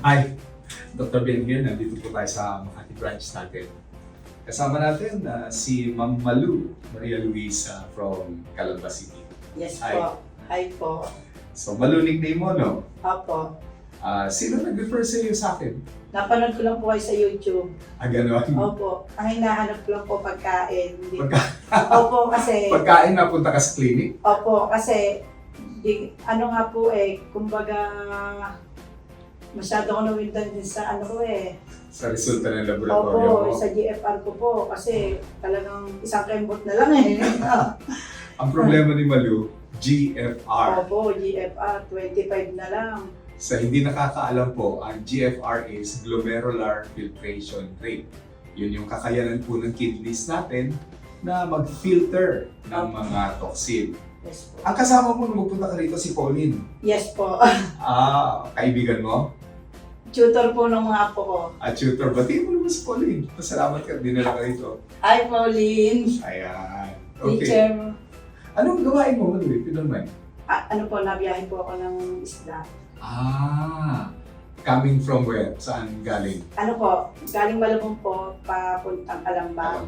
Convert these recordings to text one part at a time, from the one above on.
Hi, Dr. Ben here. Nandito po tayo sa Makati branch natin. Kasama natin si Ma'am Malu Maria Luisa from Calamba City. Yes Hi. po. Hi po. So, Malu nickname mo, no? Opo. Sino nag-refer sa iyo sa akin? Napanood ko lang po kayo sa YouTube. Ganon. Opo. Ang hinahanap ko lang po pagkain. Pagka- Opo kasi, Pagkain napunta ka sa clinic? opo kasi, ano nga po kumbaga, masyado ko nawindan din sa ano ko Sa resulta ng laboratorio mo? Opo, sa GFR ko po kasi talagang isang kembot na lang Ang problema ni Malu, GFR. Opo, GFR, 25 na lang. Sa hindi nakakaalam po, ang GFR is glomerular filtration rate. Yun yung kakayanan po ng kidneys natin na mag-filter ng mga toxin. Yes po. Ang kasama mo nung magpunta ka rito si Pauline. Yes po. Kaibigan mo? Tutor po ng mga apo ko. At tutor, batiin mo naman si Pauline. Pasalamat ka, dinala ka rito. Hi, Pauline. Ayan. Okay. Teacher. Anong gawain mo, Malu? If you don't mind? Ano po, nabiyahe po ako ng isda. Coming from where? Saan galing? Ano po, galing Malabon po, papuntang Calamba.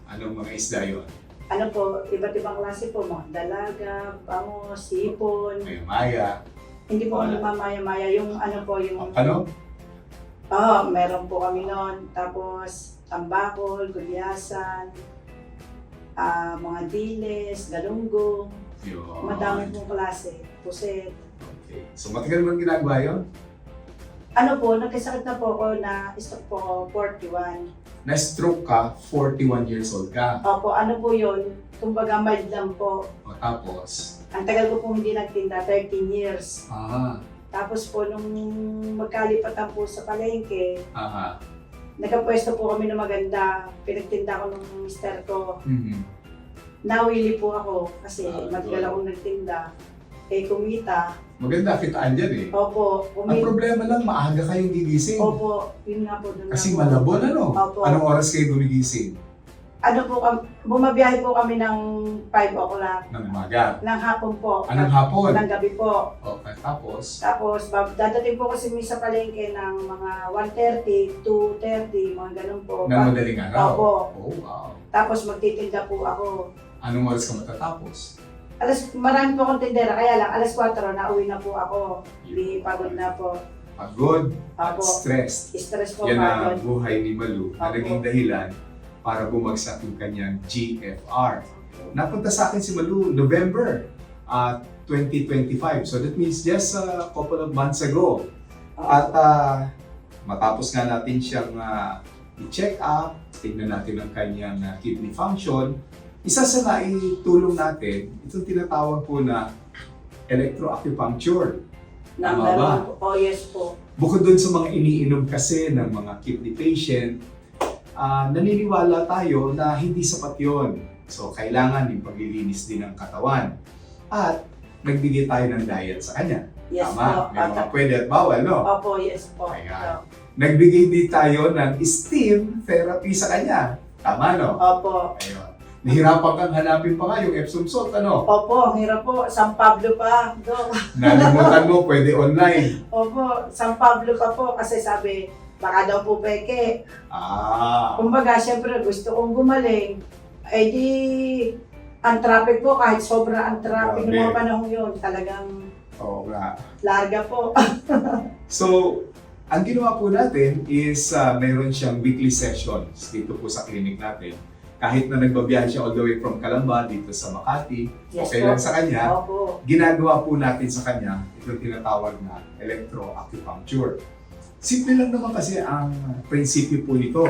Anong mga isda yun? Ano po, iba't ibang klase po, mga dalaga, bango, sipon. Maya. Hindi po ano mamaya-maya, yung ano po, yung... Ano? Meron po kami noon. Tapos, tambakol, gulyasan, mga diles, galunggong, Yun. madami pong klase, puset. Okay. So matagal mo ginagawa yun? Ano po, nagkasakit na po ako na stroke po ako, 41. Na-stroke ka, 41 years old ka. Opo, ano po yun? Kumbaga mild lang po. O tapos, Ang tagal ko pong hindi nagtinda, 13 years. Tapos po, nung magkalipatan po sa palengke, nagkapwesto po kami na maganda. Pinagtinda ko ng mister ko. Nawili po ako kasi matagal akong nagtinda. Kumita. Maganda, kitaan dyan eh. Opo, Ang problema lang, maaga kayong gigising. Opo, yun nga po. Doon Kasi na po. Malabon, ano? Opo. Anong oras kayo gumigising? Ano po, bumabiyahe po kami ng 5 o'clock. Ng umaga. Ng hapon po. Anong hapon? Ng gabi po. Okay, tapos? Tapos, dadating po kasi sa palengke ng mga 1:30, 2:30, mga ganun po. Ng madaling araw? Opo. Oh, wow. Tapos magtitinda po ako. Anong oras ka matatapos? Marami po akong tindera, kaya lang alas 4 na uwi na po ako. Hindi pagod na po. Pagod at Opo. stressed. Stress po Yan ang pagod. buhay ni Malu na Opo. naging dahilan para bumagsak yung kanyang GFR. Napunta sa akin si Malu November 2025. So that means just a couple of months ago. At matapos nga natin siyang i-check up, tignan natin ang kanyang kidney function, isa sa naitulong natin, itong tinatawag po na electroacupuncture. Tama ba? Oh, yes po. Bukod dun sa mga iniinom kasi ng mga kidney patient, naniniwala tayo na hindi sapat yun. So, kailangan yung paglilinis din ng katawan. At nagbigay tayo ng diet sa kanya. Yes Tama? po. May mga pwede at bawal, no? Opo, yes po. Ayan. Nagbigay din tayo ng steam therapy sa kanya. Tama, no? Opo. Ayun. Nahirapan kang hanapin pa nga yung Epsom salt, ano? Opo, ang hirap po. San Pablo pa. Dok. Nalimutan mo, pwede online. Opo, San Pablo pa po kasi sabi, baka daw po peke. Kumbaga, syempre gusto kong gumaling. Di, ang traffic po, kahit sobra ang traffic ng Grabe. mga panahon yun, talagang Oo nga. larga po. So, ang ginawa po natin is mayroon siyang weekly sessions dito po sa clinic natin. Kahit na nagbabiyahe siya all the way from Calamba dito sa Makati, Yes okay po. lang sa kanya, Opo. ginagawa po natin sa kanya itong tinatawag na electroacupuncture. Simple lang naman kasi ang prinsipyo po nito.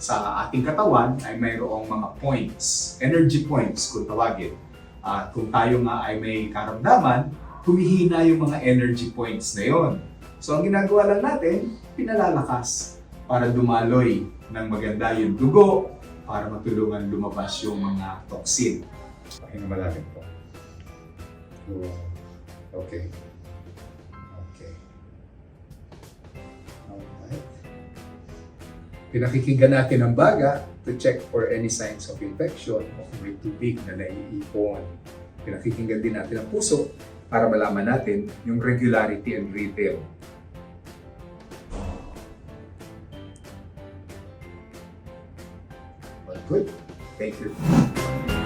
Sa ating katawan ay mayroong mga points, energy points kung tawagin. At kung tayo nga ay may karamdaman, humihina yung mga energy points na yon. So ang ginagawa lang natin, pinalalakas para dumaloy ng maganda yung dugo, para matulungan lumabas yung mga toxin. Pahinga malalim po. Okay. Okay. Alright. Pinakikinggan natin ang baga to check for any signs of infection o kung may tubig na naiipon. Pinakikinggan din natin ang puso para malaman natin yung regularity and rhythm. Good. Thank you.